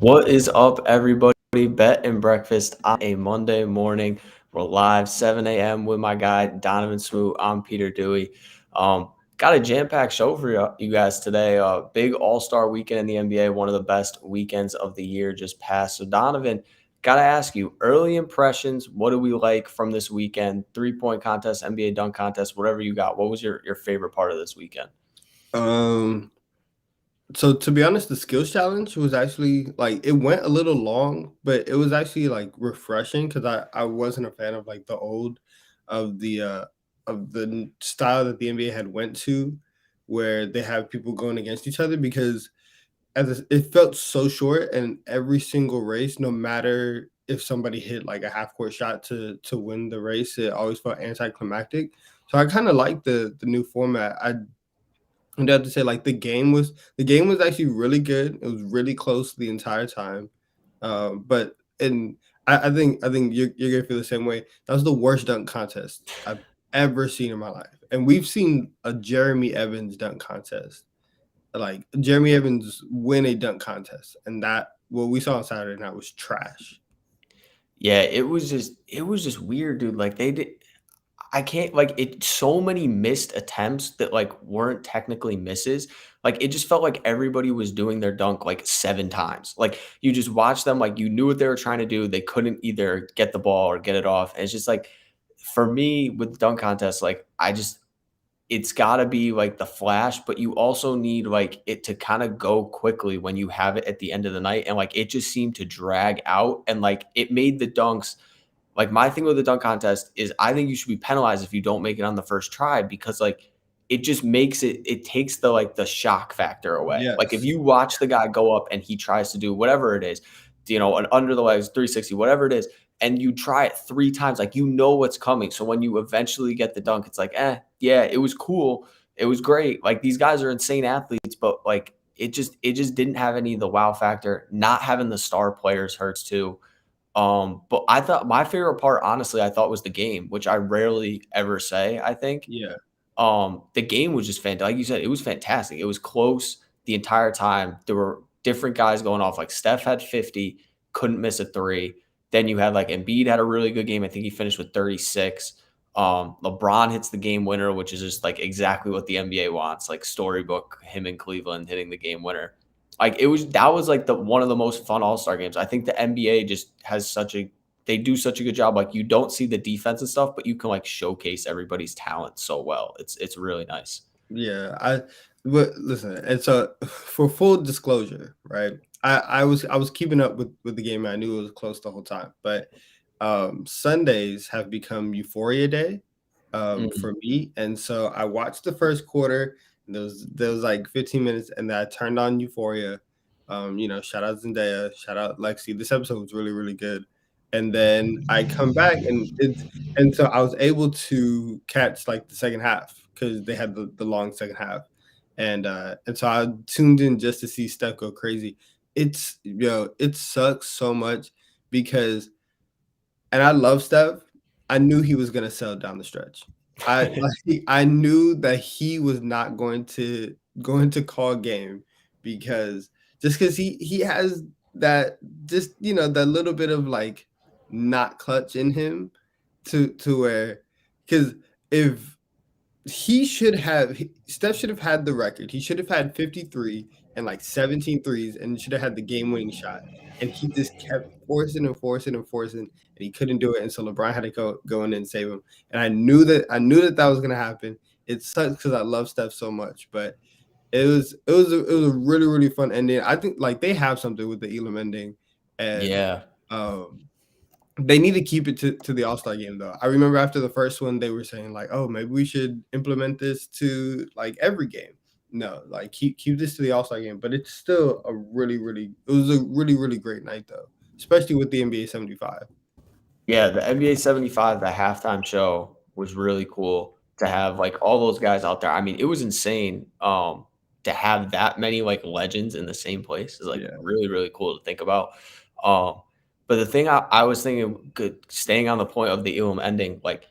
What is up, everybody? Bet and breakfast on a Monday morning. We're live 7 a.m. with my guy Donnavan Smoot. I'm Peter Dewey. Got a jam-packed show for you guys today. Big All-Star weekend in the NBA, one of the best weekends of the year just passed. So Donovan, gotta ask you, early impressions. What do we like from this weekend? 3-point contest, NBA dunk contest, whatever you got. What was your favorite part of this weekend? Um, so to be honest, the skills challenge was actually like it went a little long, but it was actually like refreshing because I wasn't a fan of like the old of the style that the NBA had went to, where they have people going against each other because it felt so short, and every single race, no matter if somebody hit like a half court shot to win the race, it always felt anticlimactic. So I kind of like the new format. I'd have to say like the game was actually really good. It was really close the entire time. But and I think you're gonna feel the same way. That was the worst dunk contest I've ever seen in my life. And we've seen a Jeremy Evans dunk contest. Like Jeremy Evans win a dunk contest. And that what we saw on Saturday night was trash. Yeah, it was just weird, dude. Like they did I can't like it so many missed attempts that like weren't technically misses. Like it just felt like everybody was doing their dunk like 7 times. Like you just watch them, like you knew what they were trying to do. They couldn't either get the ball or get it off. And it's just like for me with dunk contests, like it's gotta be like the flash, but you also need like it to kind of go quickly when you have it at the end of the night. And like it just seemed to drag out and like it made the dunks like my thing with the dunk contest is I think you should be penalized if you don't make it on the first try because like it just makes it takes the like the shock factor away. Like if Yes. you watch the guy go up and he tries to do whatever it is, an under the legs 360, whatever it is, and you try it 3 times, like you know what's coming. So when you eventually get the dunk, it's like, yeah, it was cool. It was great. Like these guys are insane athletes, but like it just didn't have any of the wow factor. Not having the star players hurts too. But I thought my favorite part, honestly, I thought was the game, which I rarely ever say, I think. Yeah. The game was just fantastic. Like you said, it was fantastic. It was close the entire time. There were different guys going off. Like Steph had 50, couldn't miss a three. Then you had like Embiid had a really good game. I think he finished with 36. LeBron hits the game winner, which is just like exactly what the NBA wants. Like storybook, him in Cleveland hitting the game winner. Like that was like the one of the most fun All-Star games. I think the NBA just has they do such a good job. Like you don't see the defense and stuff, but you can like showcase everybody's talent so well. It's really nice. Yeah, but listen, and so for full disclosure, right? I was keeping up with the game. And I knew it was close the whole time, but Sundays have become Euphoria Day Mm. for me, and so I watched the first quarter. And there was like 15 minutes, and then I turned on Euphoria. Shout out Zendaya, shout out Lexi. This episode was really really good. And then I come back, and so I was able to catch like the second half because they had the long second half, and so I tuned in just to see Steph go crazy. It sucks so much because, and I love Steph. I knew he was gonna sell down the stretch. I knew that he was not going to call game because just because he has that just that little bit of like not clutch in him to where because if Steph should have had the record. He should have had 53 and like 17 threes and should have had the game winning shot. And he just kept forcing and forcing and forcing, and he couldn't do it. And so LeBron had to go in and save him. And I knew that was gonna happen. It sucks because I love Steph so much, but it was a really really fun ending. I think like they have something with the Elam ending, and Yeah. um they need to keep it to the All-Star game though. I remember after the first one they were saying like, "Oh, maybe we should implement this to like every game." No, like keep this to the All-Star game, but it's still it was a really really great night though, especially with the NBA 75. Yeah, the NBA 75, the halftime show was really cool to have like all those guys out there. I mean, it was insane to have that many like legends in the same place is like Yeah. really, really cool to think about. Um, but the thing I was thinking, good, staying on the point of the Elam ending, like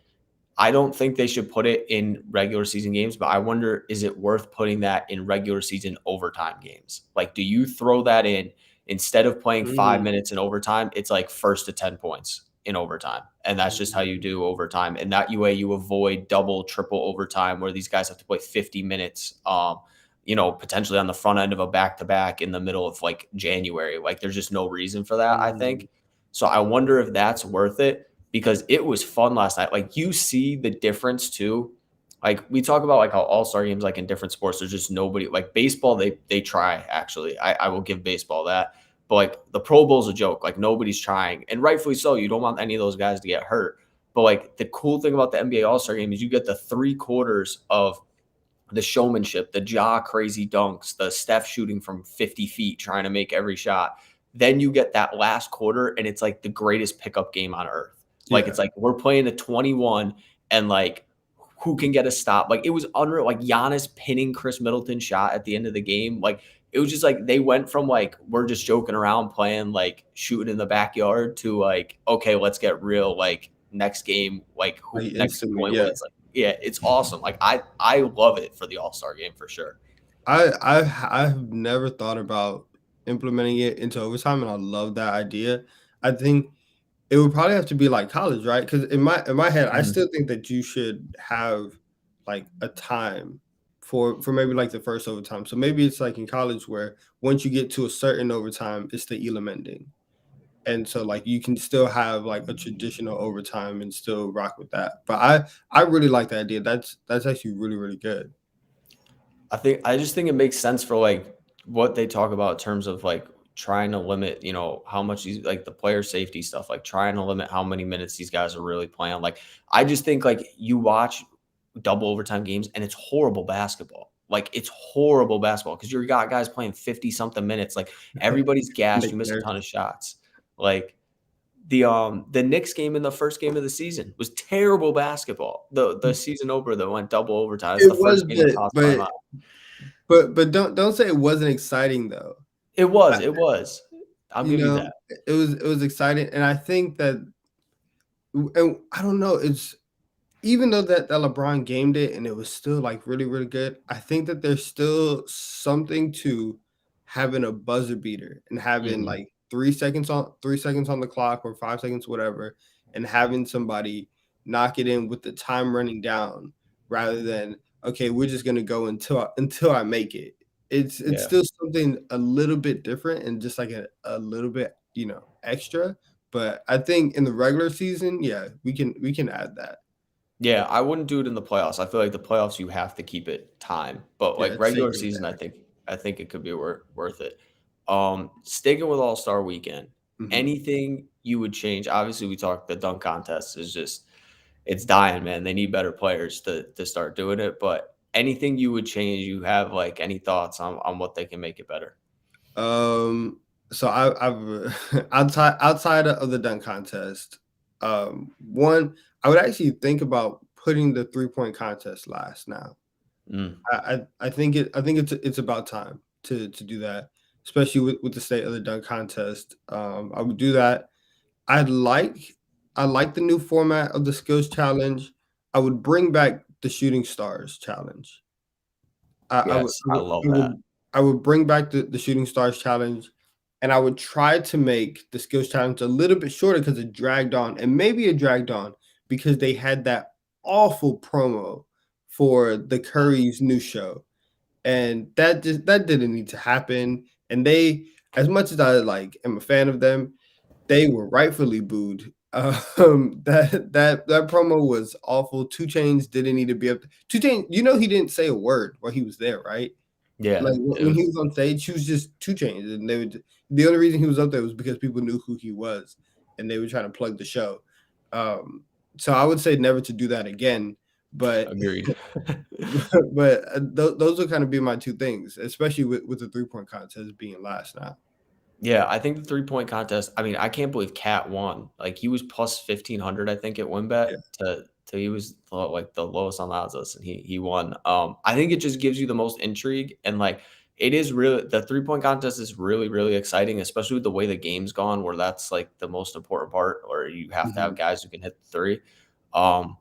I don't think they should put it in regular season games, but I wonder is it worth putting that in regular season overtime games? Like, do you throw that in? instead of playing 5 Mm, minutes in overtime, it's like first to 10 points in overtime. And that's just how you mm, do overtime. And that way you avoid double, triple overtime where these guys have to play 50 minutes, potentially on the front end of a back to back in the middle of like January. Like there's just no reason for that, I mm. think. So I wonder if that's worth it because it was fun last night. Like you see the difference too. Like we talk about like how all-star games, like in different sports, there's just nobody like baseball, they try actually. I will give baseball that. But like the Pro Bowl's a joke. Like nobody's trying. And rightfully so. You don't want any of those guys to get hurt. But like the cool thing about the NBA All-Star game is you get the 3 quarters of the showmanship, the jaw crazy dunks, the Steph shooting from 50 feet, trying to make every shot. Then you get that last quarter, and it's like the greatest pickup game on earth. Like Yeah, it's like we're playing a 21, and like who can get a stop? Like it was unreal. Like Giannis pinning Chris Middleton shot at the end of the game. Like it was just like they went from like we're just joking around playing like shooting in the backyard to like okay, let's get real. Like next game, like who like next instantly, point yeah. wins? Like yeah, it's awesome. Like I love it for the All-Star game for sure. I've never thought about implementing it into overtime, and I love that idea. I think it would probably have to be like college, right? Because in my head, I Mhm. still think that you should have like a time for maybe like the first overtime. So maybe it's like in college where once you get to a certain overtime, it's the elam ending. And so like you can still have like a traditional overtime and still rock with that. But I really like the idea. That's actually really, really good. I just think it makes sense for like what they talk about in terms of like trying to limit, how much these like the player safety stuff, like trying to limit how many minutes these guys are really playing. Like I just think like you watch double overtime games and it's horrible basketball. Like it's horrible basketball because you got guys playing 50 something minutes. Like everybody's gassed. You miss a Nightmare. ton of shots. Like the Knicks game in the first game of the season was terrible basketball. The season over that went double overtime. It's It the was, first game that cost timeout. but don't say it wasn't exciting though. It I was, it was. I'll You give you know, that. it was exciting, and I think that and I don't know, it's even though that LeBron gamed it and it was still, like, really, really good, I think that there's still something to having a buzzer beater and having, Mhm. like, 3 seconds on the clock or 5 seconds, whatever, and having somebody knock it in with the time running down rather than, "Okay, we're just gonna go until I make it." It's Yeah. still something a little bit different and just, like, a little bit, extra, but I think in the regular season, yeah, we can add that. Yeah, I wouldn't do it in the playoffs. I feel like the playoffs, you have to keep it time, but, Yeah, like, it's regular safer season, I there. think I think it could be worth it. Sticking with All-Star Weekend, Mhm. anything you would change? Obviously, we talked the dunk contest is just it's dying, man. They need better players to start doing it, but anything you would change, you have, like, any thoughts on what they can make it better? So I've outside of the dunk contest, one I would actually think about putting the 3-point contest last now. Mm, I think it's about time to do that, especially with the state of the dunk contest. I would do that. I like I like the new format of the skills challenge. I would bring back the shooting stars challenge. I would yes, I I would love I that. would I would bring back the shooting stars challenge, and I would try to make the skills challenge a little bit shorter because it dragged on, and maybe it dragged on because they had that awful promo for the Curry's new show, and that didn't need to happen, and they as much as I, like, am a fan of them, they were rightfully booed. That promo was awful. 2 Chainz didn't need to be up 2 Chainz, he didn't say a word while he was there, right? Yeah, Like, it when he was was on stage, he was just 2 Chainz, and the only reason he was up there was because people knew who he was, and they were trying to plug the show. Um, so I would say never to do that again, but agreed. those would kinda be my 2 things, especially with the three-point contest being last now. Yeah, I think the three-point contest I mean, I can't believe Cat won. Like, he was plus 1,500, I think, at WinBet Yeah. to he was, like, the lowest on the odds list, and he won. I think it just gives you the most intrigue, and, like, it is really the three-point contest is really, really exciting, especially with the way the game's gone, where that's, like, the most important part, or you have to have Mhm. guys who can hit the three. Um,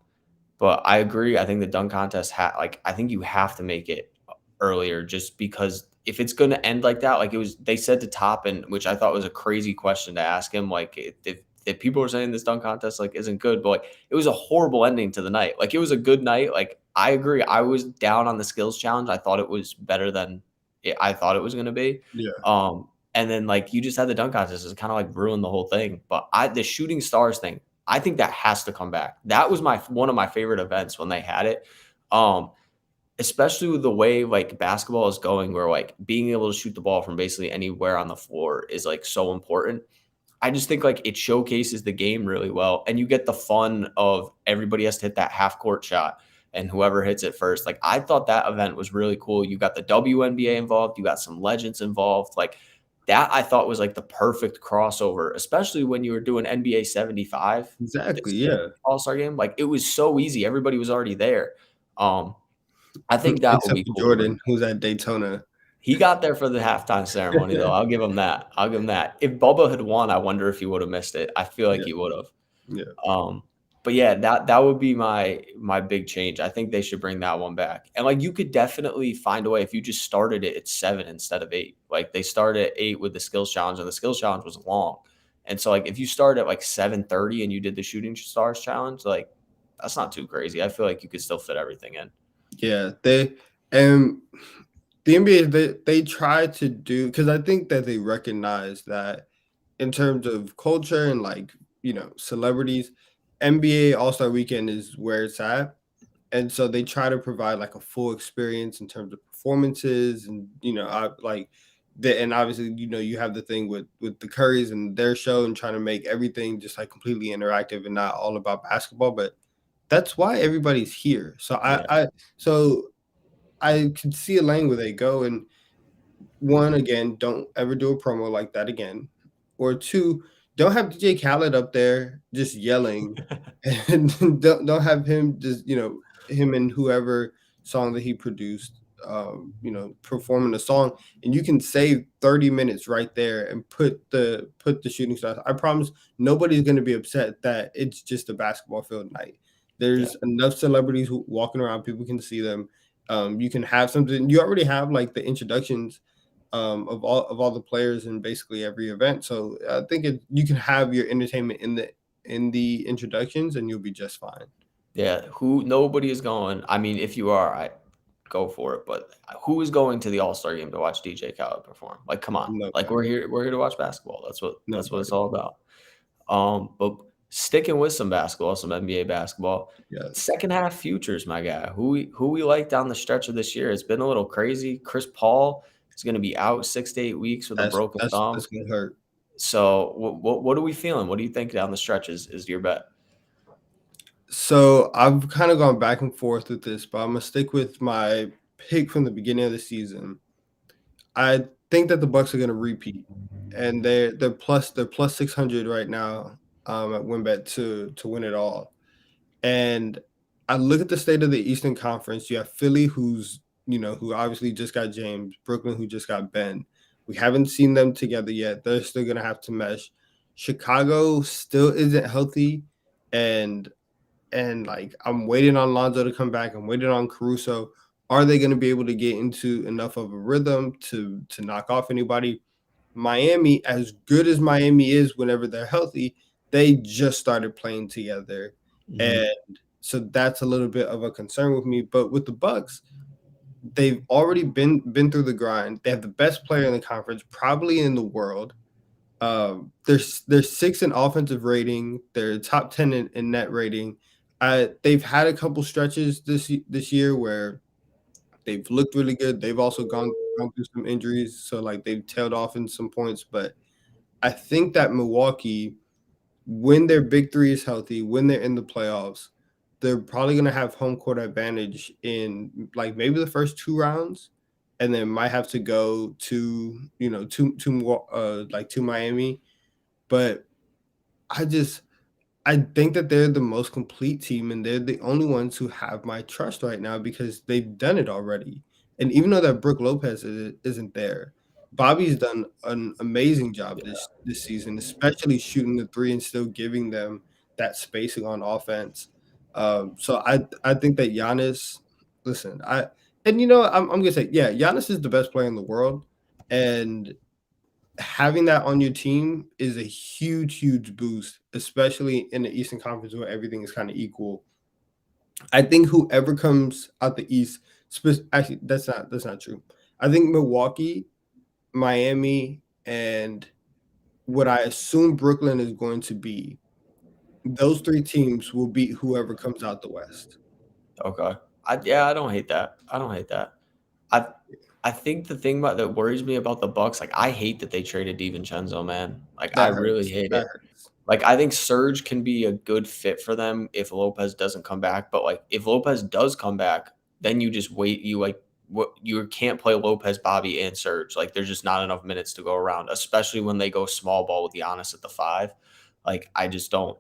but I agree, I think the dunk contest I think you have to make it earlier just because if it's going to end like that, like it was, they said to Toppin, which I thought was a crazy question to ask him. Like if people were saying this dunk contest like isn't good, but like it was a horrible ending to the night. Like it was a good night. Like I agree. I was down on the skills challenge. I thought it was better than I thought it was going to be. Yeah, And then like you just had the dunk contest. It's kind of like ruined the whole thing. But the shooting stars thing, I think that has to come back. That was my one of my favorite events when they had it. Um, Especially with the way like basketball is going, where like being able to shoot the ball from basically anywhere on the floor is like so important. I just think like it showcases the game really well, and you get the fun of everybody has to hit that half court shot, and whoever hits it first. Like I thought that event was really cool. You got the WNBA involved, you got some legends involved. Like that, I thought was like the perfect crossover, especially when you were doing NBA 75, the exactly. sixth Yeah, All-Star game. Like it was so easy; everybody was already there. Um, I think that will except be for cool to bring. Jordan, who's at Daytona. He got there for the halftime ceremony, though. I'll give him that. I'll give him that. If Bubba had won, I wonder if he would have missed it. I feel like Yeah, he would have. yeah. Um, but yeah, that would be my big change. I think they should bring that one back. And like you could definitely find a way if you just started it at 7 instead of 8. Like they started at 8 with the skills challenge, and the skills challenge was long. And so like if you start at like 7:30 and you did the shooting stars challenge, like that's not too crazy. I feel like you could still fit everything in. Yeah, they and the NBA they try to do because I think that they recognize that in terms of culture and like celebrities, NBA All Star Weekend is where it's at, and so they try to provide like a full experience in terms of performances and like the and obviously you have the thing with the Currys and their show and trying to make everything just like completely interactive and not all about basketball, but that's why everybody's here. So Yeah. so I can see a lane where they go and one again, don't ever do a promo like that again. Or two, don't have DJ Khaled up there just yelling and don't have him just, him and whoever song that he produced performing a song and you can save 30 minutes right there and put the shooting stars. I promise nobody's gonna be upset that it's just a basketball field night. Yeah. There's enough celebrities who walking around, people can see them. You can have something. You already have like the introductions of all the players in basically every event. So I think you can have your entertainment in the introductions, and you'll be just fine. Yeah, who nobody is going. I mean, if you are, I go for it. But who is going to the All-Star game to watch DJ Khaled perform? Like, come on. Like Nobody, we're here to watch basketball. That's what it's nobody. all about. But sticking with some basketball, some NBA basketball. Yes, Second half futures, my guy. Who we like down the stretch of this year. It's been a little crazy. Chris Paul is going to be out 6 to 8 weeks with a that's broken that's thumb. that's gonna hurt. So what are we feeling? What do you think down the stretch is your bet? So I've kind of gone back and forth with this, but I'm gonna stick with my pick from the beginning of the season. I think that the Bucks are gonna repeat, and they're plus 600 right now at WinBet to win it all. And I look at the state of the Eastern Conference. You have Philly, who obviously just got James, Brooklyn, who just got Ben. We haven't seen them together yet. They're still gonna have to mesh. Chicago still isn't healthy, and like I'm waiting on Lonzo to come back. I'm waiting on Caruso. Are they going to be able to get into enough of a rhythm to knock off anybody? Miami, as good as Miami is whenever they're healthy, they just started playing together. Mhm. And so that's a little bit of a concern with me. But with the Bucks, they've already been through the grind. They have the best player in the conference, probably in the world. They're sixth in offensive rating. They're top 10 in net rating. They've had a couple stretches this year where they've looked really good. They've also gone through some injuries, so like they've tailed off in some points. But I think that Milwaukee, when their big three is healthy, when they're in the playoffs, they're probably going to have home court advantage in like maybe the first two rounds, and then might have to go to Miami. But I just I think that they're the most complete team, and they're the only ones who have my trust right now because they've done it already. And even though that Brooke Lopez isn't there, Bobby's done an amazing job Yeah. this season, especially shooting the three and still giving them that spacing on offense. So I think that Giannis, listen, I And you know, I'm gonna say, yeah, Giannis is the best player in the world, and having that on your team is a huge, huge boost, especially in the Eastern Conference where everything is kind of equal. I think whoever comes out the East, actually, that's not true. I think Milwaukee, Miami, and what I assume Brooklyn is going to be, those three teams will beat whoever comes out the West. Okay. Yeah, I don't hate that. I don't hate that. I I think the thing that worries me about the Bucks, like I hate that they traded DiVincenzo, man. Like I That really hurts. hate That it. hurts. Like I think Serge can be a good fit for them if Lopez doesn't come back, but like if Lopez does come back, then you just wait. You like what you can't play Lopez, Bobby, and Serge. Like there's just not enough minutes to go around, especially when they go small ball with Giannis at the five. Like I just don't.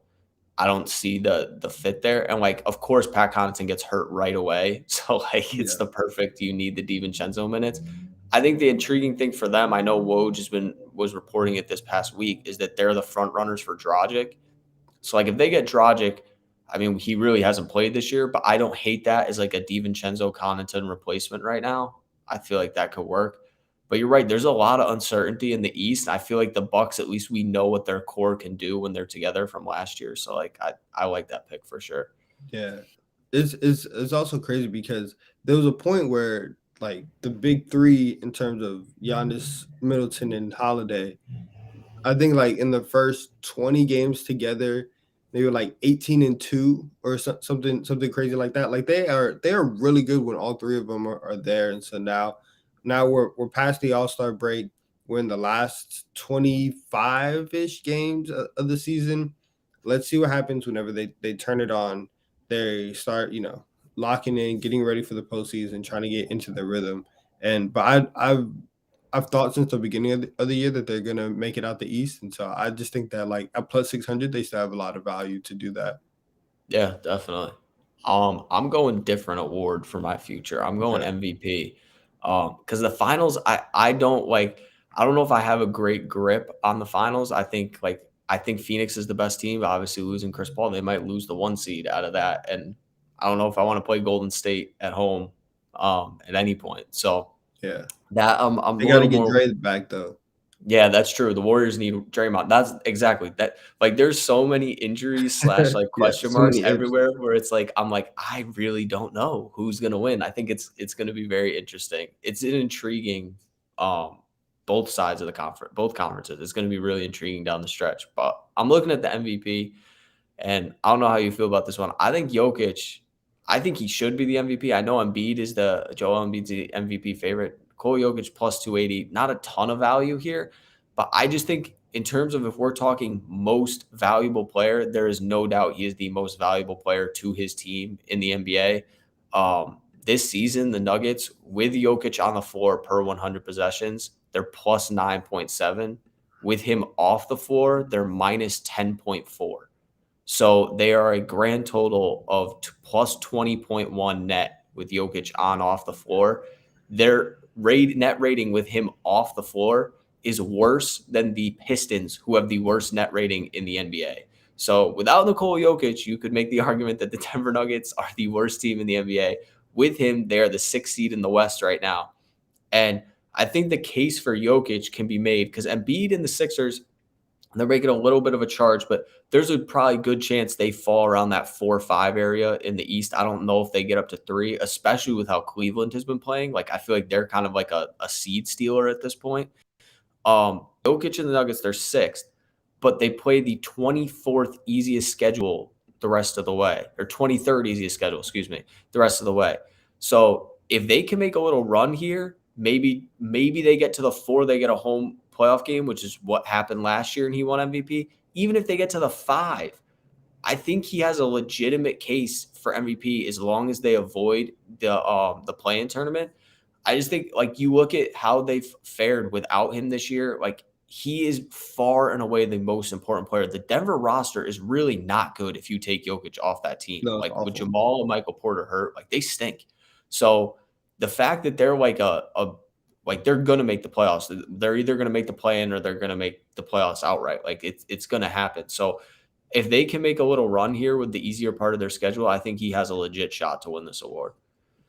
I don't see the fit there. And like, of course, Pat Connaughton gets hurt right away. So like it's Yeah. the perfect you need the DiVincenzo minutes. I think the intriguing thing for them, I know Woj was reporting it this past week, is that they're the front runners for Dragic. So like if they get Dragic, I mean, he really hasn't played this year, but I don't hate that as like a DiVincenzo Connaughton replacement right now. I feel like that could work. But you're right, there's a lot of uncertainty in the East. I feel like the Bucks, at least we know what their core can do when they're together from last year. So like I like that pick for sure. Yeah. It's also crazy because there was a point where like the big three in terms of Giannis, Middleton, and Holiday, I think like in the first 20 games together, they were like 18-2 or something crazy like that. Like they are really good when all three of them are there. And so now we're past the All-Star break. We're in the last 25-ish games of the season. Let's see what happens whenever they turn it on. They start, locking in, getting ready for the postseason, trying to get into their rhythm. And but I've thought since the beginning of the year that they're gonna make it out the East, and so I just think that like at plus 600, they still have a lot of value to do that. Yeah, definitely. I'm going different award for my future. I'm going Okay. MVP. Because the finals, I don't like. I don't know if I have a great grip on the finals. I think Phoenix is the best team. But obviously, losing Chris Paul, they might lose the one seed out of that, and I don't know if I want to play Golden State at home at any point. So Yeah, that I'm they a got to little get more. Dre back though. Yeah, that's true. The Warriors need Draymond. That's exactly that. Like, there's so many injuries slash like Yeah, question so marks many ifs. everywhere where it's like I'm like I really don't know who's gonna win. I think it's gonna be very interesting. It's an intriguing, um, both sides of the conference, both conferences. It's gonna be really intriguing down the stretch. But I'm looking at the MVP. And I don't know how you feel about this one. I think Jokic, I think he should be the MVP. I know Embiid is the Joel Embiid's the MVP favorite. Cole Jokic plus 280, not a ton of value here, but I just think in terms of if we're talking most valuable player, there is no doubt he is the most valuable player to his team in the NBA. This season, the Nuggets with Jokic on the floor per 100 possessions, they're plus 9.7. With him off the floor, they're minus 10.4. So they are a grand total of plus 20.1 net with Jokic on off the floor. Their net rating with him off the floor is worse than the Pistons, who have the worst net rating in the NBA. So without Nikola Jokic, you could make the argument that the Denver Nuggets are the worst team in the NBA. With him, they're the sixth seed in the West right now. And I think the case for Jokic can be made because Embiid and the Sixers, they're making a little bit of a charge, but there's a probably good chance they fall around that 4 or 5 area in the East. I don't know if they get up to 3, especially with how Cleveland has been playing. Like, I feel like they're kind of like a seed stealer at this point. Jokic and the Nuggets, they're sixth, but they play the 24th easiest schedule the rest of the way, or 23rd easiest schedule, excuse me, the rest of the way. So if they can make a little run here, maybe they get to the 4, they get a home playoff game, which is what happened last year and he won MVP. Even if they get to the 5, I think he has a legitimate case for MVP as long as they avoid the play-in tournament. I just think like you look at how they've fared without him this year, like he is far and away the most important player. The Denver roster is really not good if you take Jokic off that team. No, it's Like with awful. Jamal and Michael Porter hurt, like they stink. So the fact that they're like a like they're gonna make the playoffs. They're either gonna make the play in or they're gonna make the playoffs outright. Like it's gonna happen. So if they can make a little run here with the easier part of their schedule, I think he has a legit shot to win this award.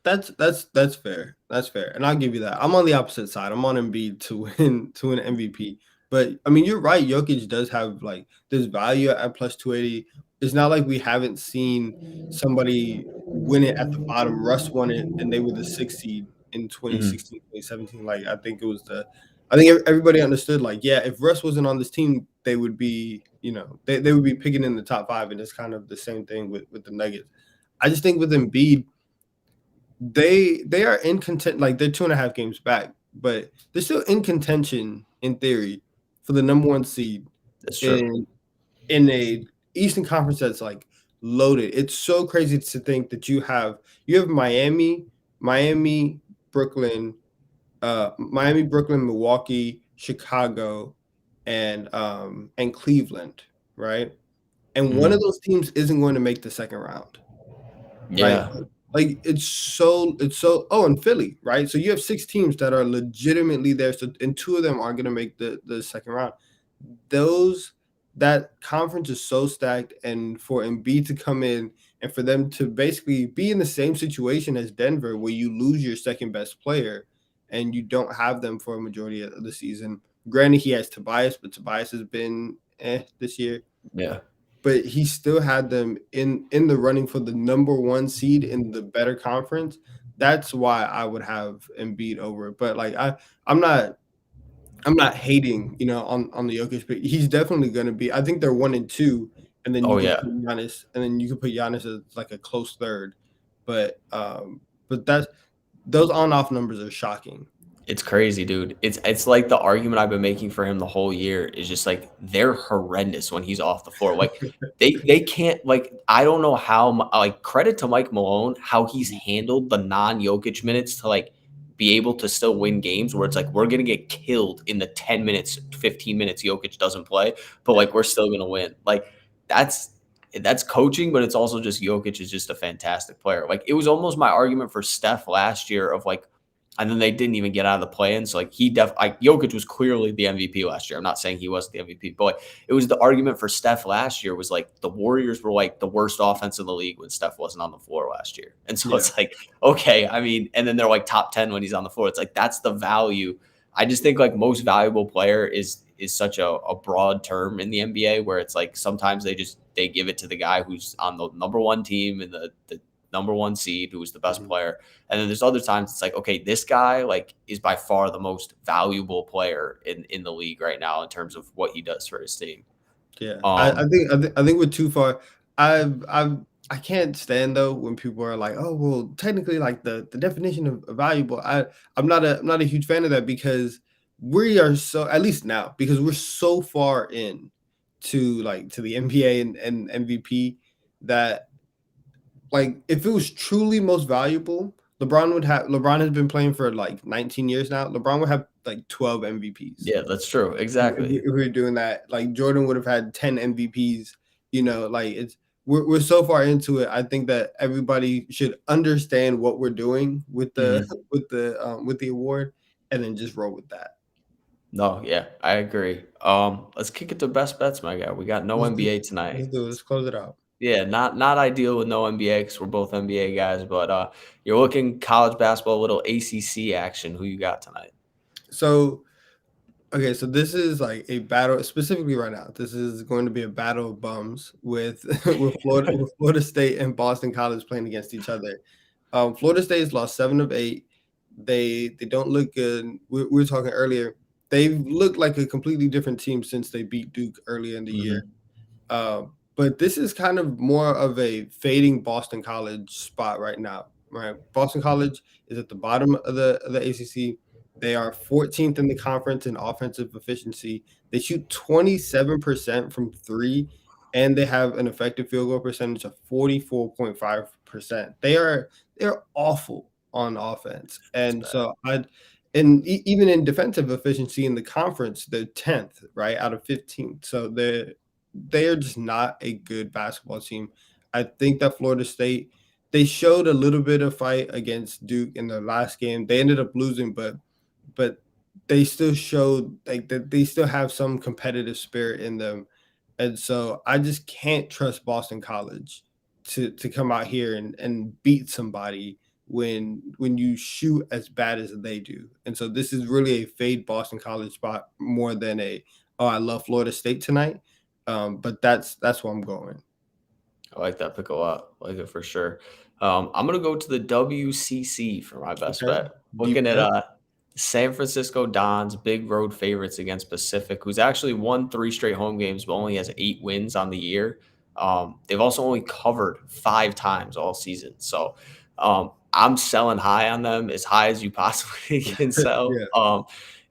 That's fair. That's fair, and I'll give you that. I'm on the opposite side. I'm on Embiid to win MVP. But I mean, you're right. Jokic does have like this value at plus 280. It's not like we haven't seen somebody win it at the bottom. Russ won it, and they were the sixth seed in Mhm. 2016, 2017. Like I think it was the. I think everybody understood. Like, yeah, if Russ wasn't on this team, they would be, they would be picking in the top five, and it's kind of the same thing with the Nuggets. I just think with Embiid they are in content like they're 2.5 games back, but they're still in contention in theory for the number one seed That's true. in a Eastern Conference that's like loaded. It's so crazy to think that you have Miami, Brooklyn, Milwaukee, Chicago, and Cleveland, right? And one of Mhm. those teams isn't going to make the second round. Right? Yeah. Like it's so oh, and Philly, right? So you have 6 teams that are legitimately there, so and 2 of them are gonna make the second round. Those that conference is so stacked, and for Embiid to come in and for them to basically be in the same situation as Denver where you lose your second best player and you don't have them for a majority of the season. Granted, he has Tobias, but Tobias has been this year, Yeah. but he still had them in the running for the number one seed in the better conference. That's why I would have Embiid over it. But like I'm not I'm not hating, on the Jokic pick. He's definitely gonna be. I think they're 1 and 2, and then Oh, you could yeah. put Giannis, and then you could put Giannis as like a close third. But that's those on off numbers are shocking. It's crazy, dude. It's like the argument I've been making for him the whole year is just like they're horrendous when he's off the floor. Like they can't like I don't know how like credit to Mike Malone how he's handled the non-Jokic minutes to like be able to still win games where it's like we're gonna get killed in the 10 minutes, 15 minutes Jokic doesn't play, but Yeah. like we're still gonna win. Like that's that's coaching, but it's also just Jokic is just a fantastic player. Like it was almost my argument for Steph last year of like and then they didn't even get out of the play-in. So like Jokic was clearly the MVP last year. I'm not saying he wasn't the MVP, but like it was the argument for Steph last year was like the Warriors were like the worst offense in the league when Steph wasn't on the floor last year. And so Yeah. it's like, okay, I mean, and then they're like top 10 when he's on the floor. It's like that's the value. I just think like most valuable player is such a broad term in the NBA where it's like sometimes they give it to the guy who's on the number one team and the number one seed who was the best Mhm. player. And then there's other times it's like, okay, this guy like is by far the most valuable player in the league right now in terms of what he does for his team. Yeah, Um, I think we're too far. I can't stand though when people are like, "Oh, well, technically, like the definition of valuable." I'm not a huge fan of that because we are so at least now because we're so far in to the NBA and MVP that like if it was truly most valuable, LeBron has been playing for like 19 years now. LeBron would have like 12 MVPs. yeah, that's true. Exactly. If we were doing that, like Jordan would have had 10 MVPs. Like we're so far into it. I think that everybody should understand what we're doing with the Mhm. with the award, and then just roll with that. No, yeah, I agree. Let's kick it to best bets, my guy. We got no Let's do NBA let's tonight. do it. Let's close it out. Yeah, not ideal with no NBA because we're both NBA guys, but you're looking college basketball, a little ACC action. Who you got tonight? So okay, so this is like a battle specifically right now. This is going to be a battle of bums with with Florida State and Boston College playing against each other. Florida State has lost 7 of 8. They don't look good. We were talking earlier. They've looked like a completely different team since they beat Duke earlier in the year. Mhm. But this is kind of more of a fading Boston College spot right now. Right, Boston College is at the bottom of the ACC. They are 14th in the conference in offensive efficiency. They shoot 27% from three, and they have an effective field goal percentage of 44.5%. They're awful on offense, That's and bad. so even in defensive efficiency in the conference, they're 10th, right, out of 15. So they are just not a good basketball team. I think that Florida State they showed a little bit of fight against Duke in the last game. They ended up losing, but they still showed like that they still have some competitive spirit in them. And so I just can't trust Boston College to come out here and beat somebody when you shoot as bad as they do. And so this is really a fade Boston College spot more than a, oh, I love Florida State tonight. But that's where I'm going. I like that pick a lot. I like it for sure. I'm gonna go to the WCC for my best Okay. bet. Deep Looking at cut. San Francisco Dons, big road favorites against Pacific, who's actually won 3 straight home games, but only has 8 wins on the year. They've also only covered 5 times all season. So I'm selling high on them, as high as you possibly can sell Yeah,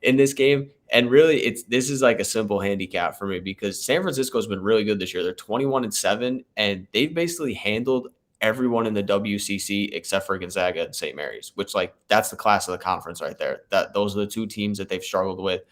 in this game. And really, this is like a simple handicap for me because San Francisco's been really good this year. They're 21-7, and they've basically handled everyone in the WCC except for Gonzaga and St. Mary's, which like that's the class of the conference right there. That those are the 2 teams that they've struggled with.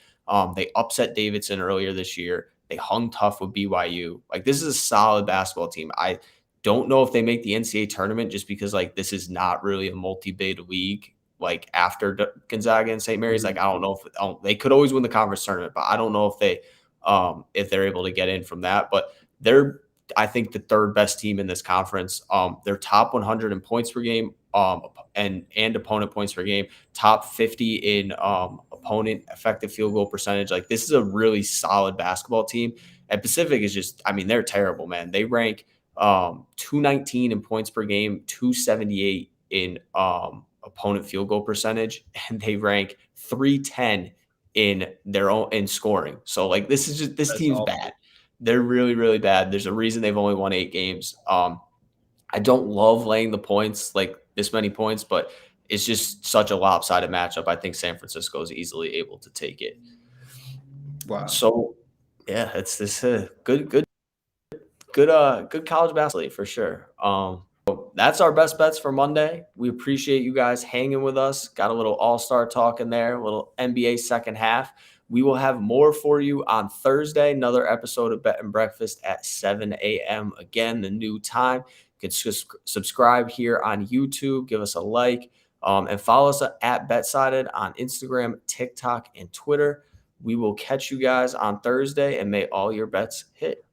They upset Davidson earlier this year. They hung tough with BYU. Like this is a solid basketball team. I don't know if they make the NCAA tournament just because like this is not really a multi-bid league. Like after Gonzaga and St. Mary's, like mhm, I don't know if they could always win the conference tournament, but I don't know if they're able to get in from that. But they're I think the third best team in this conference. They're top 100 in points per game, and opponent points per game, top 50 in opponent effective field goal percentage. Like this is a really solid basketball team. And Pacific is just, I mean, they're terrible, man. They rank 219 in points per game, 278 in opponent field goal percentage, and they rank 310 in their own in scoring. So like this that's team's bad. awful. They're really, really bad. There's a reason they've only won 8 games. I don't love laying the points, like this many points, but it's just such a lopsided matchup. I think San Francisco is easily able to take it. Wow. So yeah, it's this good college basketball for sure. That's our best bets for Monday. We appreciate you guys hanging with us. Got a little all-star talk in there, a little NBA second half. We will have more for you on Thursday, another episode of Bet and Breakfast at 7 a.m. Again, the new time. You can subscribe here on YouTube, give us a like, and follow us at BetSided on Instagram, TikTok, and Twitter. We will catch you guys on Thursday, and may all your bets hit.